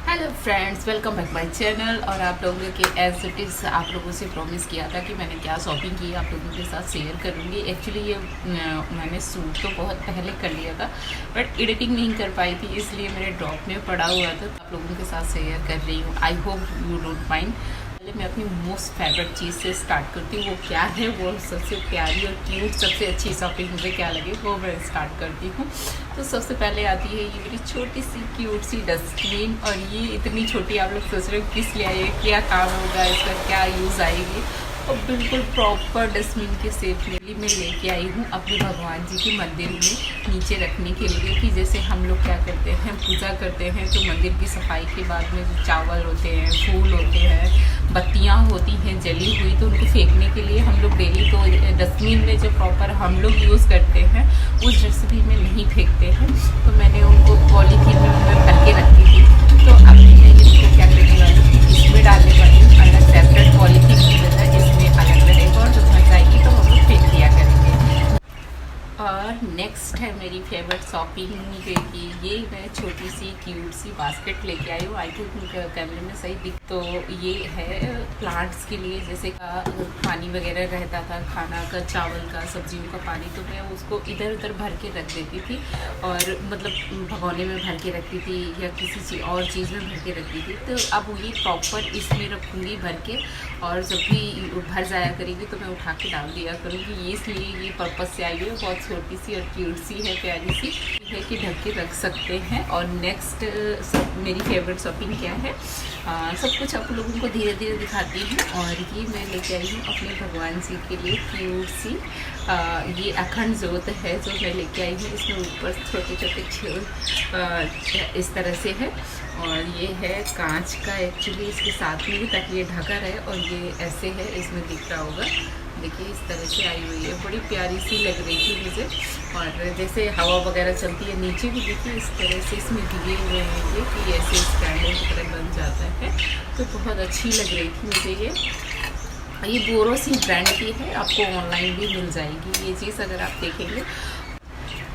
Hello friends, welcome back my channel. और आप लोगों के एज इट इज़ आप लोगों से प्रॉमिस किया था कि मैंने क्या शॉपिंग की आप लोगों के साथ शेयर करूँगी। एक्चुअली ये मैंने सूट तो बहुत पहले कर लिया था बट एडिटिंग नहीं कर पाई थी, इसलिए मेरे ड्रॉप में पड़ा हुआ था। आप लोगों के साथ शेयर कर रही हूँ। I hope you don't mind. पहले मैं अपनी मोस्ट फेवरेट चीज़ से स्टार्ट करती हूँ। वो क्या है, वो सबसे प्यारी और क्यूट सबसे अच्छी शॉपिंग मुझे क्या लगे वो मैं स्टार्ट करती हूँ। तो सबसे पहले आती है ये मेरी छोटी सी क्यूट सी डस्टबिन। और ये इतनी छोटी, आप लोग सोच रहे हो किस लिए आई है, क्या काम होगा इसका, क्या यूज़ आएगी। और बिल्कुल प्रॉपर डस्टबिन के शेप में मैं लेके आई हूँ अपने भगवान जी के मंदिर में नीचे रखने के लिए। कि जैसे हम लोग क्या करते हैं, पूजा करते हैं तो मंदिर की सफाई के बाद में जो चावल होते हैं, फूल होते हैं, बत्तियाँ होती हैं जली हुई, तो उनको फेंकने के लिए हम लोग डेली तो डस्टबिन में जो प्रॉपर हम लोग यूज़ करते हैं उस डस्टबिन में नहीं फेंकते हैं। तो मैंने उनको पॉलीथीन में मैं भर के रखी थी। तो अब मैं इनको क्या करने वाली हूँ, इसमें डालने वाली हूँ अलग सेपरेट पॉलीथीन की वजह इसमें अलग रहेगा और जब घर जाएगी तो हम लोग फेंक दिया करेंगे। और नेक्स्ट है मेरी फेवरेट शॉपिंग की, ये मैं छोटी सी क्यूट सी बास्केट लेके आई हूँ। आई थिंक कैमरे में सही दिख। तो ये है प्लांट्स के लिए, जैसे का पानी वगैरह रहता था, खाना का, चावल का, सब्जियों का पानी, तो मैं उसको इधर उधर भर के रख देती थी। और मतलब भगोने में भर के रखती थी या किसी चीज़ और चीज़ में भर के रखती थी। तो अब ये प्रॉपर इसमें रखूँगी भर के, और जब भी भर जाया करेगी तो मैं उठा के डाल दिया करूँगी। ये इसलिए ये पर्पज़ से आई है। बहुत छोटी सी और क्यूट सी है, प्यारी सी है कि ढक के रख सकते हैं। और नेक्स्ट मेरी फेवरेट शॉपिंग क्या है, सब कुछ आप लोगों को धीरे धीरे दिखाती हूँ। और ये मैं लेके आई हूँ अपने भगवान जी के लिए क्यूट सी ये अखंड ज्योत है जो मैं लेके आई हूँ। इसमें ऊपर छोटे छोटे छेद इस तरह से है, और ये है कांच का एक्चुअली इसके साथ में भी, ताकि ये ढका रहे। और ये ऐसे है, इसमें दिख रहा होगा, देखिए इस तरह से आई हुई है, बड़ी प्यारी सी लग रही थी मुझे। और जैसे हवा वगैरह चलती है नीचे भी, देखिए इस तरह से इसमें दिए हुए हैं ये कि ऐसे स्टैंडों की तरह बन जाता है। तो बहुत अच्छी लग रही थी मुझे ये बोरोसिल ब्रांड की है, आपको ऑनलाइन भी मिल जाएगी ये चीज़। अगर आप देखेंगे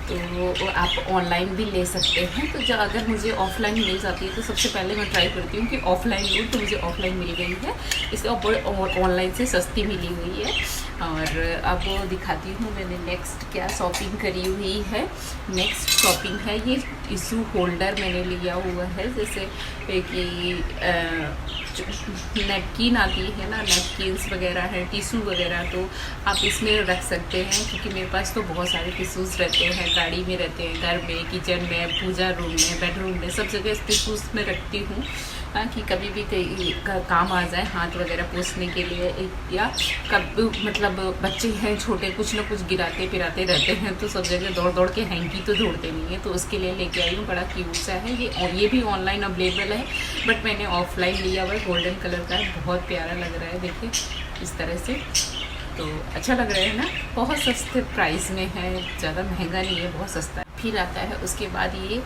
तो आप ऑनलाइन भी ले सकते हैं। तो जब अगर मुझे ऑफ़लाइन मिल जाती है तो सबसे पहले मैं ट्राई करती हूँ कि ऑफ़लाइन लूँ, तो मुझे ऑफ़लाइन मिल गई है, इसलिए ऑनलाइन से सस्ती मिली हुई है। और अब दिखाती हूँ मैंने नेक्स्ट क्या शॉपिंग करी हुई है। नेक्स्ट शॉपिंग है ये टिशू होल्डर मैंने लिया हुआ है। जैसे कि नैपकिन आती है ना, नैपकिन्स वगैरह है, टिशू वगैरह, तो आप इसमें रख सकते हैं। क्योंकि मेरे पास तो बहुत सारे टिशूज़ रहते हैं, गाड़ी में रहते हैं, घर में, किचन में, पूजा रूम में, बेडरूम में, सब जगह टिशूज़ में रखती हूँ कि कभी भी कहीं काम आ जाए, हाथ वगैरह पोंछने के लिए। या कब मतलब बच्चे हैं छोटे, कुछ ना कुछ गिराते पिराते रहते हैं, तो सब जगह दौड़ दौड़ के हैंकी तो ढूंढते नहीं है, तो उसके लिए लेके आई हूँ। बड़ा क्यूट सा है ये भी ऑनलाइन अवेलेबल है, बट मैंने ऑफलाइन लिया हुआ है। गोल्डन कलर का है, बहुत प्यारा लग रहा है, देखिए इस तरह से। तो अच्छा लग रहा है ना, बहुत सस्ते प्राइस में है, ज़्यादा महंगा नहीं है, बहुत सस्ता है। फिर आता है उसके बाद ये,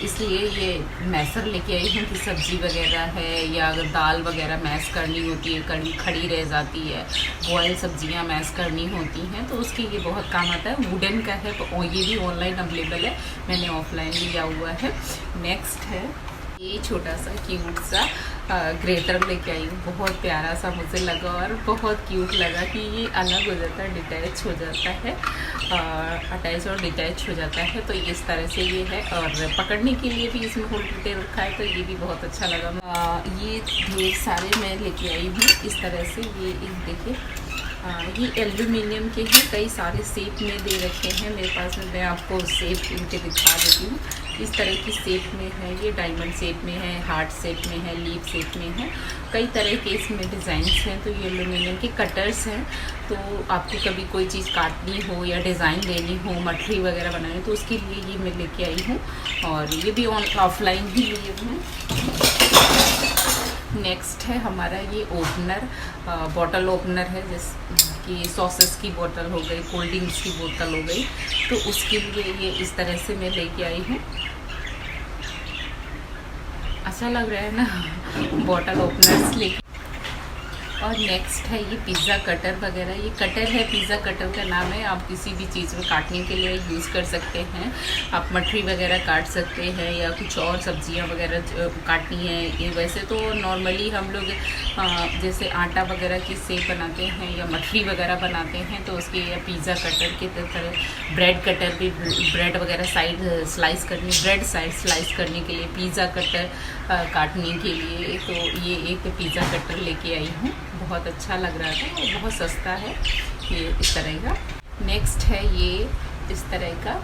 इसलिए ये मैसर लेके आई हूँ कि सब्ज़ी वगैरह है या अगर दाल वगैरह मैश करनी होती है, कड़ी खड़ी रह जाती है, बॉयल सब्जियाँ मैश करनी होती हैं, तो उसके ये बहुत काम आता है। वुडन का है, तो ये भी ऑनलाइन अवेलेबल है, मैंने ऑफलाइन लिया हुआ है। नेक्स्ट है ये छोटा सा क्यूट सा ग्रेटर लेके आई हूँ, बहुत प्यारा सा मुझे लगा और बहुत क्यूट लगा कि ये अलग हो जाता है, डिटैच हो जाता है, अटैच और डिटैच हो जाता है। तो इस तरह से ये है, और पकड़ने के लिए भी इसमें होल्डर दे रखा है, तो ये भी बहुत अच्छा लगा। ये ढेर सारे मैं लेके आई हूँ इस तरह से। ये देखिए ये एल्यूमिनियम के हैं, कई सारे शेप में दे रखे हैं मेरे पास में। मैं आपको शेप इनके दिखा देती हूँ। इस तरह की शेप में है, ये डायमंड शेप में है, हार्ट शेप में है, लीफ शेप में है, कई तरह के इसमें डिज़ाइंस हैं। तो ये एल्यूमिनियम के कटर्स हैं, तो आपको कभी कोई चीज़ काटनी हो या डिज़ाइन देनी हो, मठरी वगैरह बनानी, तो उसके लिए ये मैं लेके आई हूँ। और ये भी ऑफलाइन ही लिए हूँ। नेक्स्ट है हमारा ये ओपनर, बॉटल ओपनर है, जैसे सॉसेस की बोतल हो गई, कोल्ड ड्रिंक्स की बोतल हो गई, तो उसके लिए ये इस तरह से मैं लेके आई हूँ। अच्छा लग रहा है ना बॉटल ओपनर्स लेके। और नेक्स्ट है ये पिज़्ज़ा कटर वगैरह। ये कटर है, पिज़्ज़ा कटर का नाम है। आप किसी भी चीज़ में काटने के लिए यूज़ कर सकते हैं। आप मठरी वगैरह काट सकते हैं या कुछ और सब्जियां वगैरह काटनी है। ये वैसे तो नॉर्मली हम लोग जैसे आटा वगैरह की सेव बनाते हैं या मठरी वगैरह बनाते हैं तो उसके या पिज़्ज़ा कटर की तरह ब्रेड कटर भी, ब्रेड वगैरह साइड स्लाइस करनी, ब्रेड साइड स्लाइस करने के लिए पिज़्ज़ा कटर काटने के लिए। तो ये एक पिज़्ज़ा कटर लेके आई हूँ, बहुत अच्छा लग रहा था और बहुत सस्ता है। ये इस तरह का। नेक्स्ट है ये इस तरह का।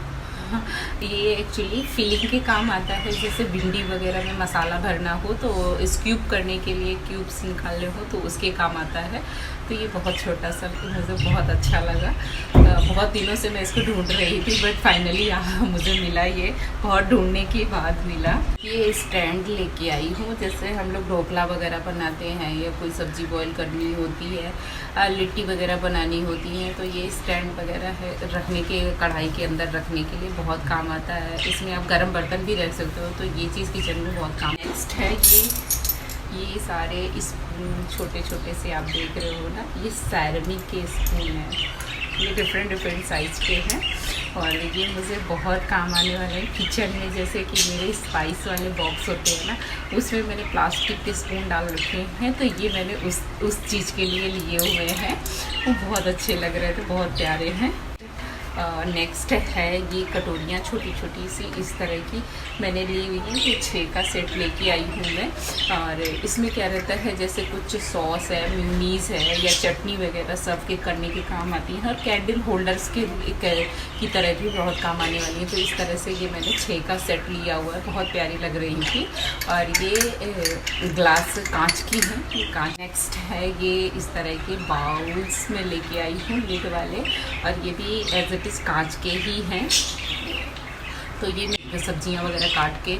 ये एक्चुअली फिलिंग के काम आता है। जैसे भिंडी वगैरह में मसाला भरना हो तो स्क्यूब करने के लिए, क्यूब्स निकालने हो तो उसके काम आता है। तो ये बहुत छोटा सा मुझे बहुत अच्छा लगा। बहुत दिनों से मैं इसको ढूंढ रही थी बट फाइनली मुझे मिला। ये बहुत ढूंढने के बाद मिला। ये स्टैंड लेके आई हूँ। जैसे हम लोग ढोकला वगैरह बनाते हैं या कोई सब्ज़ी बॉईल करनी होती है, लिट्टी वगैरह बनानी होती है तो ये स्टैंड वगैरह है रखने के, कढ़ाई के अंदर रखने के लिए बहुत काम आता है। इसमें आप गर्म बर्तन भी रख सकते हो, तो ये चीज़ किचन में बहुत काम। नेक्स्ट है ये सारे स्पून छोटे छोटे से आप देख रहे हो ना, ये सैरामिक के स्पून हैं। ये डिफरेंट साइज़ के हैं और ये मुझे बहुत काम आने वाले हैं किचन में। जैसे कि मेरे स्पाइस वाले बॉक्स होते हैं ना, उसमें मैंने प्लास्टिक के स्पून डाल रखे हैं तो ये मैंने उस चीज़ के लिए लिए हुए हैं। वो बहुत अच्छे लग रहे थे, बहुत प्यारे हैं। नेक्स्ट है ये कटोरियाँ छोटी छोटी सी इस तरह की मैंने ली हुई है। ये 6 का सेट लेके आई हूँ मैं। और इसमें क्या रहता है, जैसे कुछ सॉस है, म्यूनीस है या चटनी वगैरह सर्व के करने के काम आती है। और कैंडल होल्डर्स की तरह भी बहुत काम आने वाली है। तो इस तरह से ये मैंने 6 का सेट लिया हुआ है, बहुत प्यारी लग रही थी। और ये ग्लास कांच की है, ये कांच। नेक्स्ट है ये इस तरह के बाउल्स में लेके आई हूँ लिड वाले, और ये भी एज इट इज़ कांच के ही हैं। तो ये मैं सब्जियां वगैरह काट के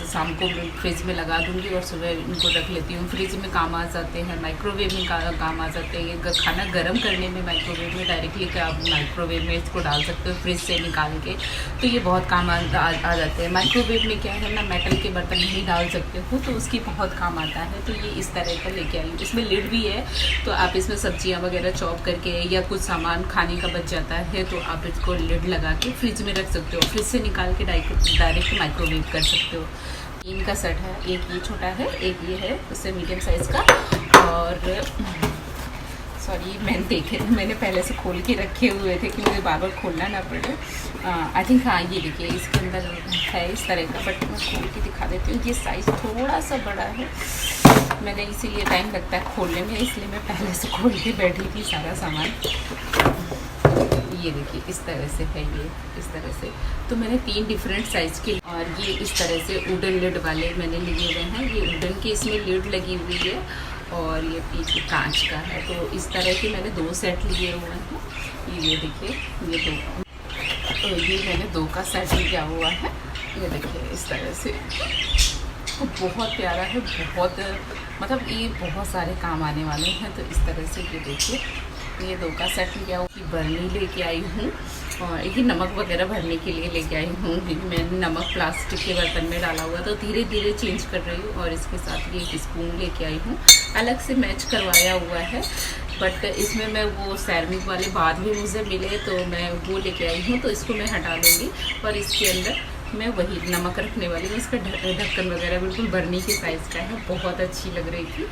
शाम को फ्रिज में लगा दूंगी और सुबह इनको रख लेती हूँ। फ्रिज में काम आ जाते हैं, माइक्रोवेव में काम आ जाते हैं। खाना गर्म करने में माइक्रोवेव में डायरेक्टली आप माइक्रोवेव में इसको डाल सकते हो फ्रिज से निकाल के, तो ये बहुत काम आ जाते हैं। माइक्रोवेव में क्या है ना, मेटल के बर्तन नहीं डाल सकते हो तो उसकी बहुत काम आता है। तो ये इस तरह का लेके आई हूँ। इसमें लिड भी है, तो आप इसमें सब्जियाँ वगैरह चॉप करके या कुछ सामान खाने का बच जाता है तो आप इसको लिड लगा के फ्रिज में रख सकते हो। फ्रिज से निकाल के डायरेक्ट माइक्रोवेव कर सकते हो। 3 का सेट है, एक ये छोटा है, एक ये है उससे मीडियम साइज़ का। और सॉरी मैंने पहले से खोल के रखे हुए थे कि मुझे बार बार खोलना ना पड़े। आई थिंक हाँ, ये देखिए इसके अंदर है इस तरह का, बट मैं खोल के दिखा देती हूँ। ये साइज़ थोड़ा सा बड़ा है, मैंने इसीलिए टाइम लगता है खोलने में, इसलिए मैं पहले से खोल के बैठी थी सारा सामान। ये देखिए इस तरह से है, ये इस तरह से। तो मैंने 3 डिफरेंट साइज़ के, और ये इस तरह से वुडन लिड वाले मैंने लिए हुए हैं। ये वुडन की इसमें लिड लगी हुई है और ये पीछे कांच का है। तो इस तरह के मैंने 2 सेट लिए हुए हैं। ये देखिए ये 2, तो ये मैंने 2 का सेट लिया हुआ है। ये देखिए इस तरह से, तो बहुत प्यारा है, बहुत मतलब ये बहुत सारे काम आने वाले हैं। तो इस तरह से ये देखिए, ये 2 का सेट लिया हुआ। बर्नी लेके आई हूँ और ये नमक वगैरह भरने के लिए लेके आई हूँ। मैंने नमक प्लास्टिक के बर्तन में डाला हुआ, तो धीरे धीरे चेंज कर रही हूँ। और इसके साथ ये एक स्पून लेके आई हूँ, अलग से मैच करवाया हुआ है, बट इसमें मैं वो सैरामिक वाले बाद में मुझे मिले तो मैं वो लेके आई हूँ। तो इसको मैं हटा लूँगी और इसके अंदर मैं वही नमक रखने वाली हूँ। इसका ढक्कन वगैरह बिल्कुल बर्नी के साइज़ का है, बहुत अच्छी लग रही थी।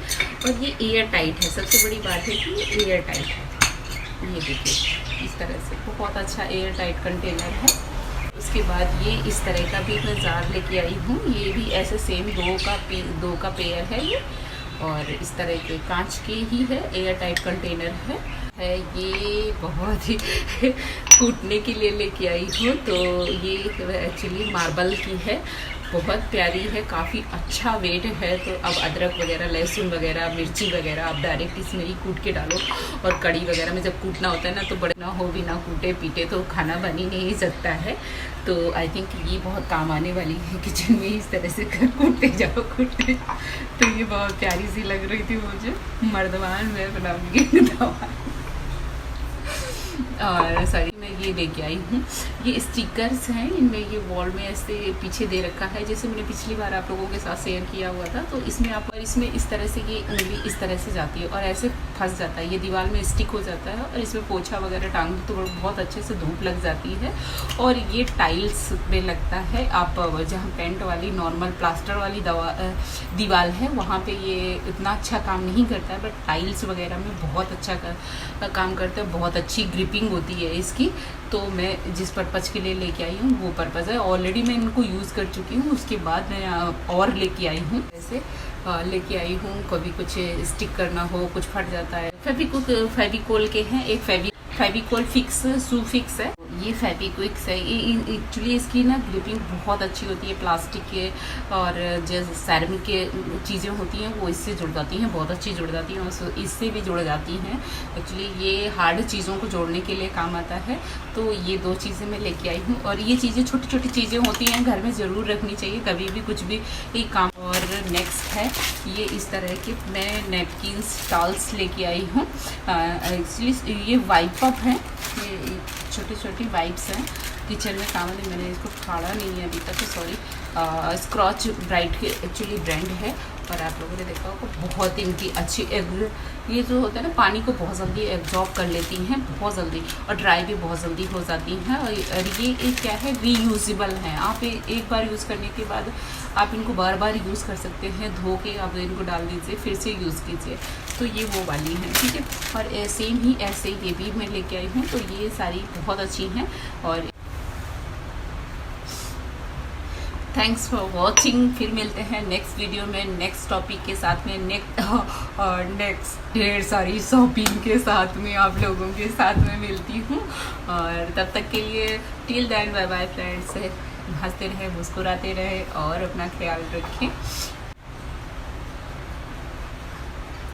और ये एयर टाइट है, सबसे बड़ी बात है कि ये एयर टाइट है। ये देखिए इस तरह से बहुत अच्छा एयर टाइट कंटेनर है। उसके बाद ये इस तरह का भी मैं जार लेके आई हूँ। ये भी ऐसे सेम 2 का पेयर है ये, और इस तरह के कांच की ही है, एयर टाइट कंटेनर है। ये बहुत ही कूटने के लिए लेके आई हूँ। तो ये एक्चुअली मार्बल की है, बहुत प्यारी है, काफ़ी अच्छा वेट है। तो अब अदरक वगैरह, लहसुन वगैरह, मिर्ची वगैरह आप डायरेक्ट इसमें ही कूट के डालो। और कड़ी वगैरह में जब कूटना होता है ना, तो बड़े ना हो, बिना कूटे पीटे तो खाना बन ही नहीं सकता है। तो आई थिंक ये बहुत काम आने वाली है किचन में, इस तरह से कूटते जाओ कूटते। तो ये बहुत प्यारी सी लग रही थी मुझे, मर्दवान मैं बनाऊँगी दवा। और सॉरी मैं ये लेके आई हूँ, ये स्टिकर्स हैं, इनमें ये वॉल में ऐसे पीछे दे रखा है, जैसे मैंने पिछली बार आप लोगों के साथ शेयर किया हुआ था। तो इसमें आप इसमें इस तरह से ये उंगली इस तरह से जाती है और ऐसे फंस जाता है, ये दीवार में स्टिक हो जाता है और इसमें पोछा वगैरह टांग तो बहुत अच्छे से धूप लग जाती है। और ये टाइल्स में लगता है, आप जहाँ पेंट वाली नॉर्मल प्लास्टर वाली दीवार है वहाँ पे ये इतना अच्छा काम नहीं करता है, बट टाइल्स वगैरह में बहुत अच्छा काम करता है, बहुत अच्छी ग्रिपिंग होती है इसकी। तो मैं जिस पर्पज़ के लिए लेके आई हूँ वो पर्पज़ है, ऑलरेडी मैं इनको यूज़ कर चुकी हूँ, उसके बाद मैं और लेके आई हूँ। ऐसे लेके आई हूँ, कभी कुछ स्टिक करना हो, कुछ फट जाता है। फेविकोल के हैं, एक फेविकोल फिक्स शू फिक्स है, ये फेविक्विक्स है। ये एक्चुअली इसकी ना ग्रिपिंग बहुत अच्छी होती है, प्लास्टिक के और जो सैरामिक के चीज़ें होती हैं वो इससे जुड़ जाती हैं, बहुत अच्छी जुड़ जाती हैं और इससे भी जुड़ जाती हैं। एक्चुअली ये हार्ड चीज़ों को जोड़ने के लिए काम आता है। तो ये 2 चीज़ें मैं लेके आई हूँ और ये चीज़ें छोटी छोटी चीज़ें होती हैं, घर में ज़रूर रखनी चाहिए, कभी भी कुछ भी एक काम। और नेक्स्ट है ये इस तरह के मैं नैपकिन्स टॉवल्स लेके आई हूँ। एक्चुअली ये वाइप अप हैं, ये छोटी छोटी वाइप्स हैं, किचन में काम है। मैंने इसको फाड़ा नहीं है अभी तक, तो सॉरी। स्क्रॉच ब्राइट के एक्चुअली ब्रांड है और आप लोगों ने देखा होगा बहुत इनकी अच्छी ये जो होता है ना पानी को बहुत जल्दी एब्जॉर्ब कर लेती हैं, बहुत जल्दी, और ड्राई भी बहुत जल्दी हो जाती हैं। और ये क्या है, रीयूजेबल हैं। आप एक बार यूज़ करने के बाद आप इनको बार बार यूज़ कर सकते हैं, धो के आप इनको डाल दीजिए, फिर से यूज़ कीजिए। तो ये वो वाली हैं, ठीक है। और सेम ही ऐसे ये भी मैं लेके आई हूँ, तो ये सारी बहुत अच्छी हैं। और थैंक्स फॉर वॉचिंग, फिर मिलते हैं नेक्स्ट वीडियो में नेक्स्ट टॉपिक के साथ में, नेक्स्ट ढेर सारी शॉपिंग के साथ में आप लोगों के साथ में मिलती हूँ। और तब तक के लिए till then bye bye friends, हंसते रहे, मुस्कुराते रहे और अपना ख्याल रखें।